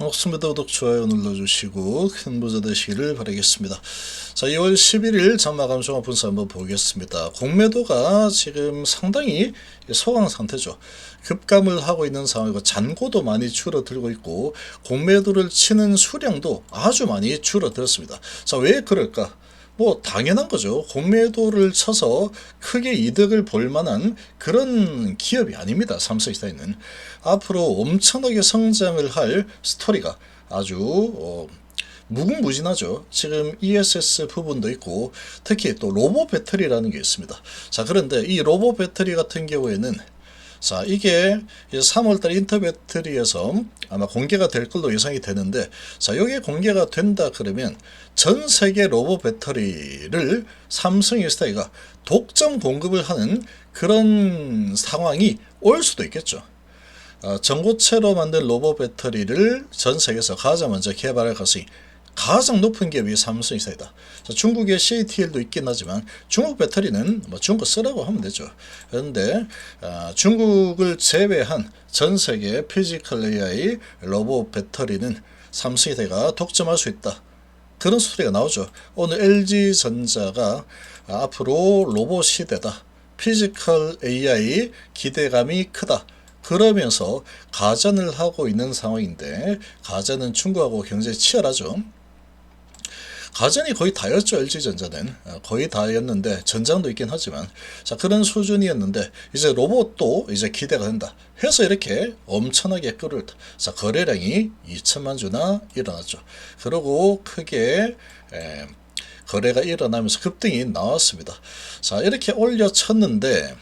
반갑습니다. 구독, 좋아요 눌러주시고 큰 부자 되시기를 바라겠습니다. 자, 2월 11일 장마감 종합 분석 한번 보겠습니다. 공매도가 지금 상당히 소강 상태죠. 급감을 하고 있는 상황이고 잔고도 많이 줄어들고 있고 공매도를 치는 수량도 아주 많이 줄어들었습니다. 자, 왜 그럴까? 뭐 당연한 거죠. 공매도를 쳐서 크게 이득을 볼 만한 그런 기업이 아닙니다. 삼성이사는 앞으로 엄청나게 성장을 할 스토리가 아주 무궁무진하죠. 지금 ESS 부분도 있고 특히 또 로보 배터리라는 게 있습니다. 자, 그런데 이 로보 배터리 같은 경우에는 자, 이게 3월달 인터배터리에서 아마 공개가 될 걸로 예상이 되는데, 자, 이게 공개가 된다 그러면 전 세계 로보 배터리를 삼성 SDI가 독점 공급을 하는 그런 상황이 올 수도 있겠죠. 전고체로 만든 로보 배터리를 전 세계에서 가장 먼저 개발할 가능성이 가장 높은 기업이 삼성이사이다. 중국의 CATL도 있긴 하지만 중국 배터리는 뭐 중국 거 쓰라고 하면 되죠. 그런데 중국을 제외한 전 세계 피지컬 AI 로봇 배터리는 삼성이사가 독점할 수 있다. 그런 소리가 나오죠. 오늘 LG전자가 앞으로 로봇 시대다. 피지컬 AI 기대감이 크다. 그러면서 가전을 하고 있는 상황인데, 가전은 중국하고 경쟁이 치열하죠. 가전이 거의 다였죠. LG전자는 거의 다였는데 전장도 있긴 하지만, 자, 그런 수준이었는데 이제 로봇도 이제 기대가 된다 해서 이렇게 엄청나게 끌었다. 자, 거래량이 2천만 주나 일어났죠. 그리고 크게 거래가 일어나면서 급등이 나왔습니다. 자, 이렇게 올려쳤는데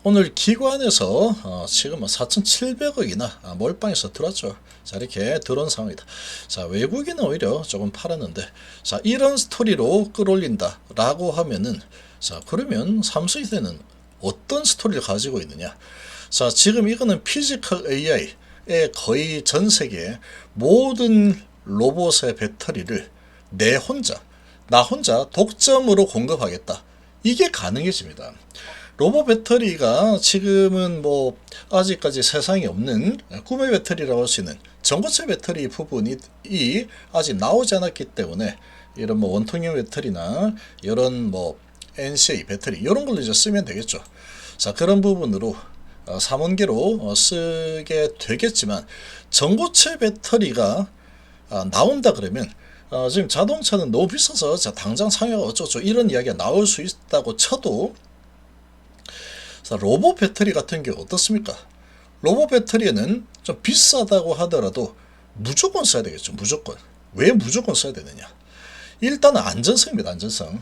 오늘 기관에서 지금 4,700억이나 몰빵해서 들어왔죠. 자, 이렇게 들어온 상황이다. 자, 외국인은 오히려 조금 팔았는데, 자, 이런 스토리로 끌어올린다 라고 하면은, 자, 그러면 삼성이사는 어떤 스토리를 가지고 있느냐. 자, 지금 이거는 피지컬 AI의 거의 전 세계 모든 로봇의 배터리를 나 혼자 독점으로 공급하겠다. 이게 가능해집니다. 로봇 배터리가 지금은 뭐 아직까지 세상에 없는 꿈의 배터리라고 할 수 있는 전고체 배터리 부분이 아직 나오지 않았기 때문에 이런 뭐 원통형 배터리나 이런 뭐 NCA 배터리 이런 걸로 이제 쓰면 되겠죠. 자, 그런 부분으로 3원계로 쓰게 되겠지만 전고체 배터리가 나온다 그러면 지금 자동차는 너무 비싸서 자, 당장 상여가 어쩌고 이런 이야기가 나올 수 있다고 쳐도, 자, 로봇 배터리 같은 경우 어떻습니까? 로봇 배터리에는 좀 비싸다고 하더라도 무조건 써야 되겠죠. 무조건. 왜 무조건 써야 되느냐? 일단은 안전성입니다. 안전성.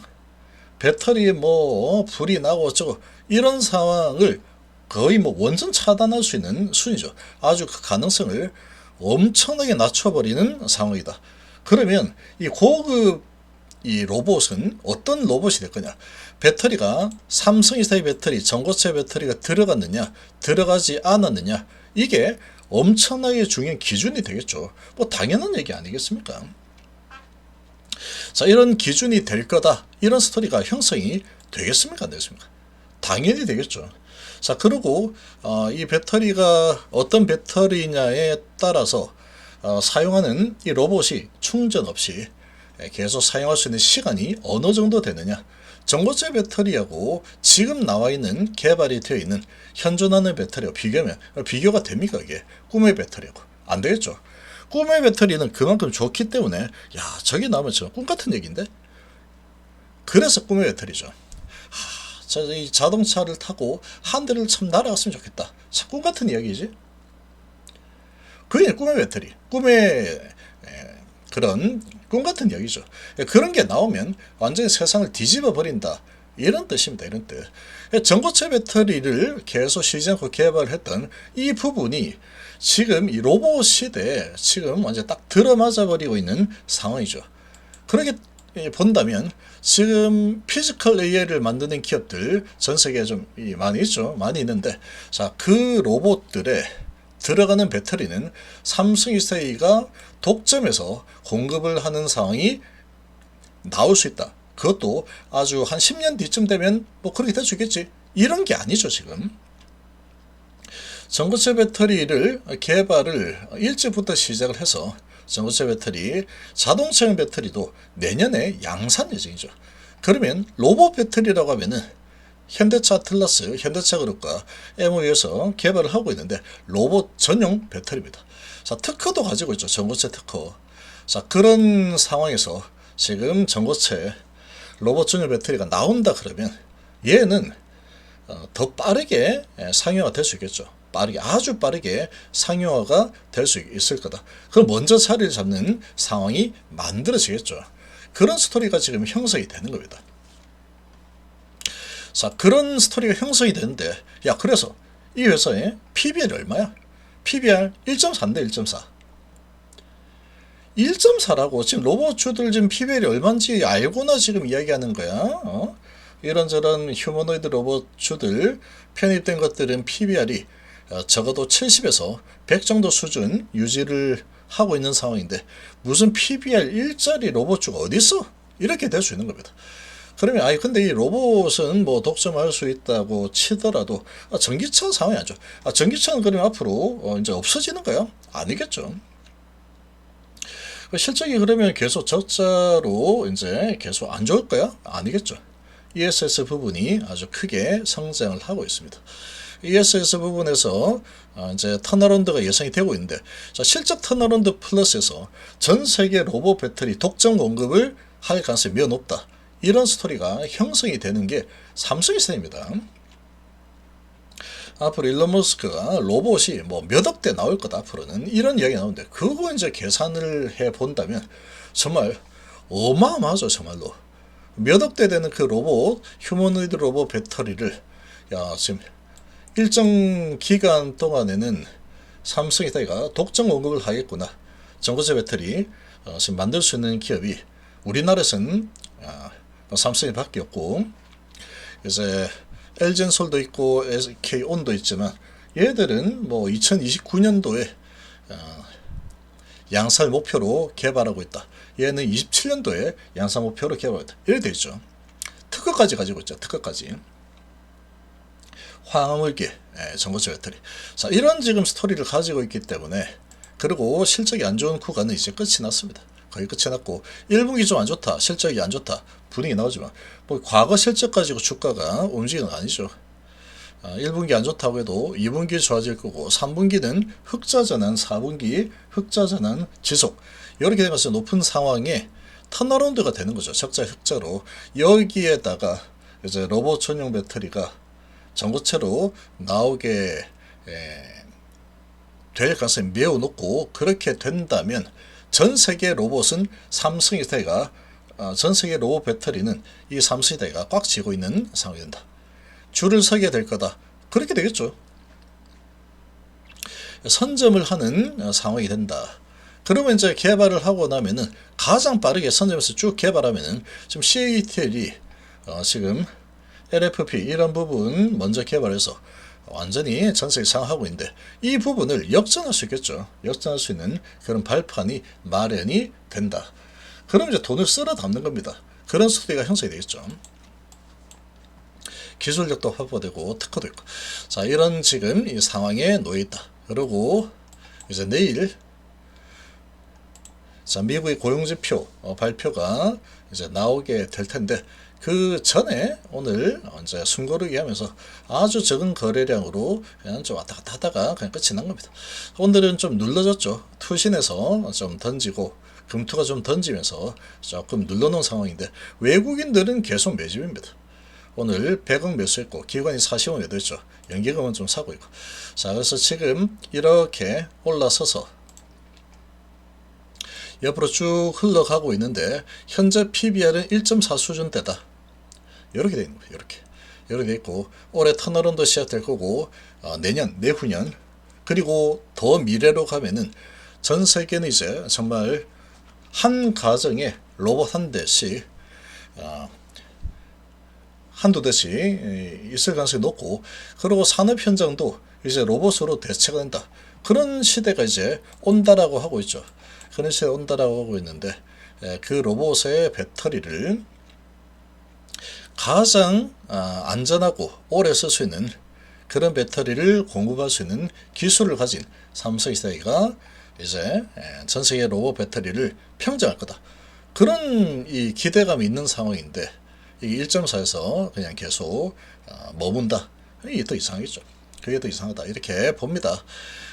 배터리에 뭐 불이 나고 어쩌고 이런 상황을 거의 뭐 원전 차단할 수 있는 수준이죠. 아주 그 가능성을 엄청나게 낮춰버리는 상황이다. 그러면 이 고급 이 로봇은 어떤 로봇이 될 거냐? 배터리가 삼성이사의 배터리, 전고체 배터리가 들어갔느냐, 들어가지 않았느냐, 이게 엄청나게 중요한 기준이 되겠죠. 뭐 당연한 얘기 아니겠습니까? 자, 이런 기준이 될 거다. 이런 스토리가 형성이 되겠습니까? 안 되겠습니까? 당연히 되겠죠. 자, 그리고 이 배터리가 어떤 배터리냐에 따라서 사용하는 이 로봇이 충전 없이 계속 사용할 수 있는 시간이 어느 정도 되느냐. 전고체 배터리하고 지금 나와 있는 개발이 되어 있는 현존하는 배터리와 비교하면 비교가 됩니까? 이게 꿈의 배터리하고 안 되겠죠. 꿈의 배터리는 그만큼 좋기 때문에 야, 저게 나오면 저 꿈 같은 얘기인데. 그래서 꿈의 배터리죠. 이 자동차를 타고 하늘을 참 날아갔으면 좋겠다. 참 꿈 같은 이야기지. 그게 꿈의 배터리, 꿈의 그런 꿈 같은 이야기죠. 그런 게 나오면 완전히 세상을 뒤집어 버린다. 이런 뜻입니다. 이런 뜻. 전고체 배터리를 계속 쉬지 않고 개발했던 이 부분이 지금 이 로봇 시대에 지금 완전 딱 들어맞아 버리고 있는 상황이죠. 그렇게 본다면 지금 피지컬 AI를 만드는 기업들 전 세계에 좀 많이 있죠. 많이 있는데, 자, 그 로봇들의 들어가는 배터리는 삼성이사가 독점해서 공급을 하는 상황이 나올 수 있다. 그것도 아주 한 10년 뒤쯤 되면 뭐 그렇게 될 수 있겠지. 이런 게 아니죠, 지금. 전고체 배터리를 개발을 일찍부터 시작을 해서 전고체 배터리, 자동차용 배터리도 내년에 양산 예정이죠. 그러면 로봇 배터리라고 하면은 현대차 아틀라스, 현대차그룹과 MOU에서 개발을 하고 있는데 로봇 전용 배터리입니다. 자, 특허도 가지고 있죠. 전고체 특허. 자, 그런 상황에서 지금 전고체 로봇 전용 배터리가 나온다 그러면 얘는 더 빠르게 상용화 될 수 있겠죠. 빠르게, 아주 빠르게 상용화가 될 수 있을 거다. 그럼 먼저 자리를 잡는 상황이 만들어지겠죠. 그런 스토리가 지금 형성이 되는 겁니다. 자, 그런 스토리가 형성이 되는데, 야, 그래서 이 회사의 PBR이 얼마야? PBR 1.4인데 1.4. 1.4라고 지금 로봇주들 지금 PBR이 얼마인지 알고나 지금 이야기하는 거야. 이런저런 휴머노이드 로봇주들 편입된 것들은 PBR이 적어도 70에서 100 정도 수준 유지를 하고 있는 상황인데 무슨 PBR 1짜리 로봇주가 어디 있어? 이렇게 될 수 있는 겁니다. 그러면 아니 근데 이 로봇은 뭐 독점할 수 있다고 치더라도 전기차 상황이 아니죠. 전기차는 그러면 앞으로 이제 없어지는 거야? 아니겠죠. 실적이 그러면 계속 적자로 이제 계속 안 좋을 거야? 아니겠죠. ESS 부분이 아주 크게 성장을 하고 있습니다. ESS 부분에서 이제 턴어라운드가 예상이 되고 있는데, 자, 실적 턴어라운드 플러스에서 전 세계 로봇 배터리 독점 공급을 할 가능성이 매우 높다. 이런 스토리가 형성이 되는 게 삼성전자입니다. 앞으로 일론 머스크가 로봇이 뭐 몇 억대 나올 거다 앞으로는 이런 이야기 나오는데 그거 이제 계산을 해 본다면 정말 어마어마하죠. 정말로 몇 억대 되는 그 로봇 휴머노이드 로봇 배터리를 야 지금 일정 기간 동안에는 삼성이다가 독점 공급을 하겠구나. 전고체 배터리 지금 만들 수 있는 기업이 우리나라에서는 삼성이 밖에 없고 이제 LG엔솔도 있고 SK온도 있지만 얘들은 뭐 2029년도에 양산 목표로 개발하고 있다. 얘는 27년도에 양산 목표로 개발하고 있다. 이렇게 되어 있죠. 특허까지 가지고 있죠. 특허까지. 화학물계, 전고체 배터리. 자, 이런 지금 스토리를 가지고 있기 때문에 그리고 실적이 안 좋은 구간은 이제 끝이 났습니다. 거의 끝이 났고 1분기 좀 안 좋다. 실적이 안 좋다. 분위기 나오지만 뭐 과거 실적 가지고 주가가 움직이는 건 아니죠. 1분기 안 좋다고 해도 2분기 좋아질 거고 3분기는 흑자 전환, 4분기 흑자 전환 지속 이렇게 된 것은 높은 상황에 턴어라운드가 되는 거죠. 적자 흑자로 여기에다가 이제 로봇 전용 배터리가 전고체로 나오게 될 가능성이 매우 높고 그렇게 된다면 전 세계 로봇은 삼성이다가 전 세계 로봇 배터리는 이 삼성이다가 꽉 쥐고 있는 상황이 된다. 줄을 서게 될 거다. 그렇게 되겠죠. 선점을 하는 상황이 된다. 그러면 이제 개발을 하고 나면은 가장 빠르게 선점해서 쭉 개발하면은 지금 CATL이 지금 LFP 이런 부분 먼저 개발해서 완전히 전세계 상하고 있는데 이 부분을 역전할 수 있겠죠. 역전할 수 있는 그런 발판이 마련이 된다. 그럼 이제 돈을 쓸어 담는 겁니다. 그런 스토리가 형성이 되겠죠. 기술력도 확보되고 특허도 있고. 자, 이런 지금 이 상황에 놓여 있다. 그리고 이제 내일 자, 미국의 고용지표 발표가 이제 나오게 될 텐데 그 전에 오늘 이제 숨고르기 하면서 아주 적은 거래량으로 그냥 좀 왔다 갔다 하다가 그냥 끝이 난 겁니다. 오늘은 좀 눌러졌죠. 투신해서 좀 던지고 금투가 좀 던지면서 조금 눌러놓은 상황인데 외국인들은 계속 매집입니다. 오늘 100억 매수했고 기관이 40억 매도했죠. 연기금은 좀 사고 있고. 자, 그래서 지금 이렇게 올라서서 옆으로 쭉 흘러가고 있는데 현재 PBR은 1.4 수준대다. 이렇게 되어 있는 거예요. 이렇게 되어 있고 올해 턴어라운드 시작될 거고 내년, 내후년 그리고 더 미래로 가면은 전 세계는 이제 정말 한 가정에 로봇 한 대씩 한두 대씩 있을 가능성이 높고 그리고 산업 현장도 이제 로봇으로 대체가 된다. 그런 시대가 이제 온다라고 하고 있죠. 그런 시대가 온다라고 하고 있는데 그 로봇의 배터리를 가장 안전하고 오래 쓸 수 있는 그런 배터리를 공급할 수 있는 기술을 가진 삼성 히스다이가 이제 전 세계 로봇 배터리를 평정할 거다. 그런 이 기대감이 있는 상황인데 이 1.4에서 그냥 계속 머문다. 이게 더 이상하겠죠. 그게 더 이상하다. 이렇게 봅니다.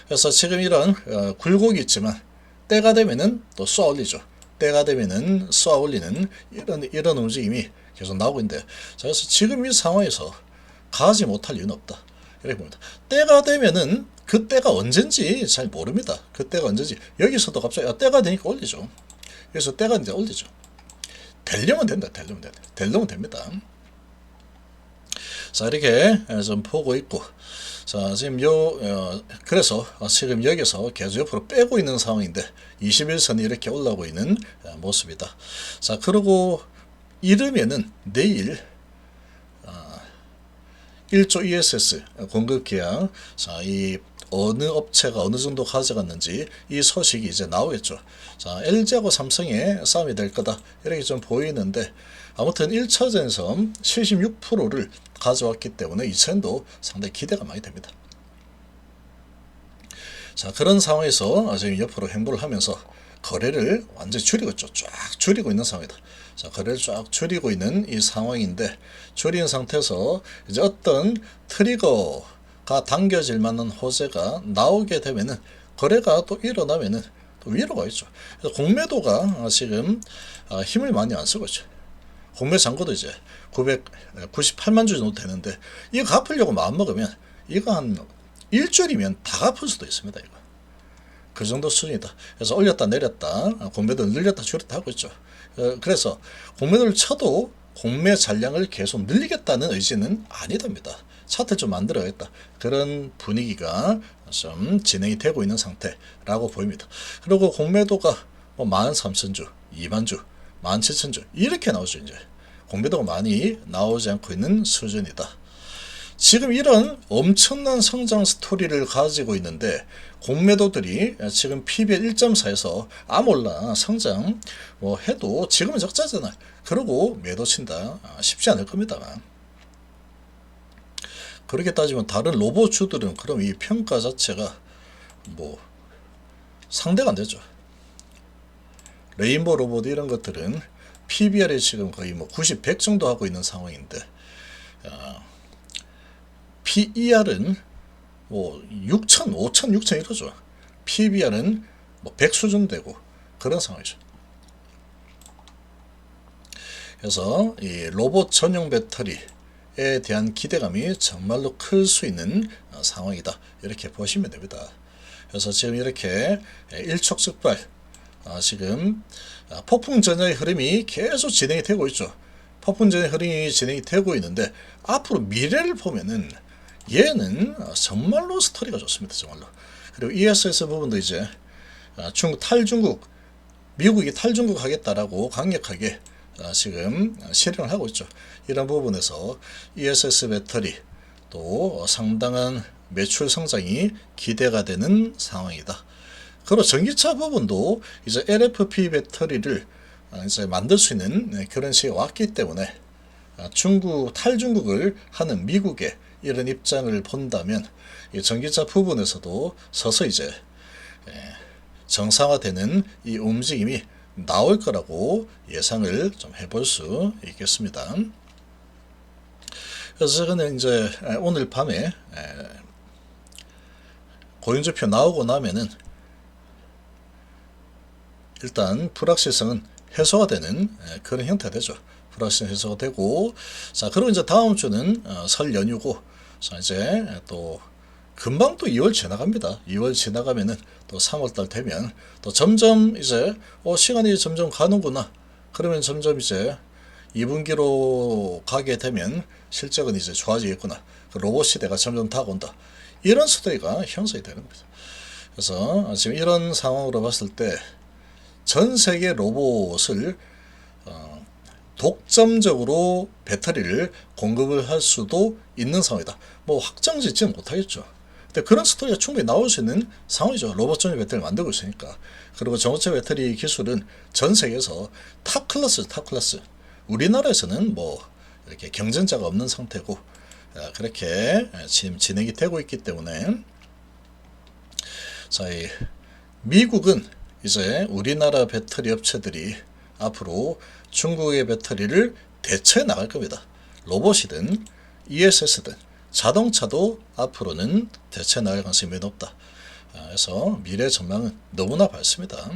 그래서 지금 이런 굴곡이 있지만 때가 되면은 또 쏘아 올리죠. 때가 되면은 쏘아 올리는 이런 움직임이 계속 나오고 있는데, 자, 그래서 지금 이 상황에서 가지 못할 이유는 없다. 이렇게 봅니다. 때가 되면은 그 때가 언젠지 잘 모릅니다. 그 때가 언젠지. 여기서도 갑자기 때가 되니까 올리죠. 그래서 때가 이제 올리죠. 되려면 된다. 되려면 됩니다. 자, 이렇게 좀 보고 있고, 자, 지금 그래서 지금 여기서 계속 옆으로 빼고 있는 상황인데 21선이 이렇게 올라오고 있는 모습이다. 자, 그리고 이르면은 내일 1조 ESS 공급 계약, 자, 이 어느 업체가 어느 정도 가져갔는지 이 소식이 이제 나오겠죠. 자, LG하고 삼성의 싸움이 될 거다. 이렇게 좀 보이는데, 아무튼 1차전에서 76%를 가져왔기 때문에 2차전도 상당히 기대가 많이 됩니다. 자, 그런 상황에서 지금 옆으로 행보를 하면서 거래를 완전히 줄이고 있죠. 쫙 줄이고 있는 상황이다. 자, 거래를 쫙 줄이고 있는 이 상황인데, 줄인 상태에서 이제 어떤 트리거가 당겨질 만한 호재가 나오게 되면은 거래가 또 일어나면은 또 위로 가겠죠. 그래서 공매도가 지금 힘을 많이 안 쓰고 있죠. 공매 잔고도 이제 998만 주 정도 되는데, 이거 갚으려고 마음먹으면 이거 한 일주일이면 다 갚을 수도 있습니다. 이거. 그 정도 수준이다. 그래서 올렸다 내렸다, 공매도를 늘렸다 줄였다 하고 있죠. 그래서 공매도를 쳐도 공매 잔량을 계속 늘리겠다는 의지는 아니답니다. 차트를 좀 만들어야겠다. 그런 분위기가 좀 진행이 되고 있는 상태라고 보입니다. 그리고 공매도가 뭐 13,000주, 2만주, 17,000주 이렇게 나오죠. 이제 공매도가 많이 나오지 않고 있는 수준이다. 지금 이런 엄청난 성장 스토리를 가지고 있는데, 공매도들이 지금 PBR 1.4에서 몰라 성장 뭐 해도 지금은 적자잖아. 그러고 매도 친다. 쉽지 않을 겁니다만. 그렇게 따지면 다른 로봇주들은 그럼 이 평가 자체가 뭐 상대가 안 되죠. 레인보우 로봇 이런 것들은 PBR이 지금 거의 뭐 90, 100 정도 하고 있는 상황인데, PER은 뭐 6,000, 5,000, 6,000 이러죠. PBR은 뭐 100 수준 되고 그런 상황이죠. 그래서 이 로봇 전용 배터리에 대한 기대감이 정말로 클 수 있는 상황이다. 이렇게 보시면 됩니다. 그래서 지금 이렇게 일촉즉발 지금 폭풍 전야의 흐름이 계속 진행이 되고 있죠. 폭풍 전야의 흐름이 진행이 되고 있는데, 앞으로 미래를 보면은 얘는 정말로 스토리가 좋습니다. 정말로. 그리고 ESS 부분도 이제 탈중국, 미국이 탈중국 하겠다라고 강력하게 지금 실행을 하고 있죠. 이런 부분에서 ESS 배터리 또 상당한 매출 성장이 기대가 되는 상황이다. 그리고 전기차 부분도 이제 LFP 배터리를 이제 만들 수 있는 그런 시기가 왔기 때문에 탈중국을 하는 미국의 이런 입장을 본다면 이 전기차 부분에서도 서서히 이제 정상화되는 이 움직임이 나올 거라고 예상을 좀 해볼 수 있겠습니다. 그래서 저는 이제 오늘 밤에 고용지표 나오고 나면은 일단 불확실성은 해소가 되는 그런 형태가 되죠. 불확실성 해소가 되고, 자, 그리고 이제 다음 주는 설 연휴고, 자, 이제 또 금방 또 2월 지나갑니다. 2월 지나가면은 또 3월달 되면 또 점점 이제 시간이 점점 가는구나. 그러면 점점 이제 2분기로 가게 되면 실적은 이제 좋아지겠구나. 그 로봇 시대가 점점 다가온다. 이런 스토리가 형성이 되는 겁니다. 그래서 지금 이런 상황으로 봤을 때 전 세계 로봇을 독점적으로 배터리를 공급을 할 수도 있는 상황이다. 뭐 확정 짓지는 못하겠죠. 근데 그런 스토리가 충분히 나올 수 있는 상황이죠. 로봇 전용 배터리를 만들고 있으니까. 그리고 전고체 배터리 기술은 전 세계에서 탑 클래스. 우리나라에서는 뭐 이렇게 경쟁자가 없는 상태고, 그렇게 지금 진행이 되고 있기 때문에 자, 이 미국은 이제 우리나라 배터리 업체들이 앞으로 중국의 배터리를 대처해 나갈 겁니다. 로봇이든 ESS든 자동차도 앞으로는 대처해 나갈 가능성이 매우 높다. 그래서 미래 전망은 너무나 밝습니다.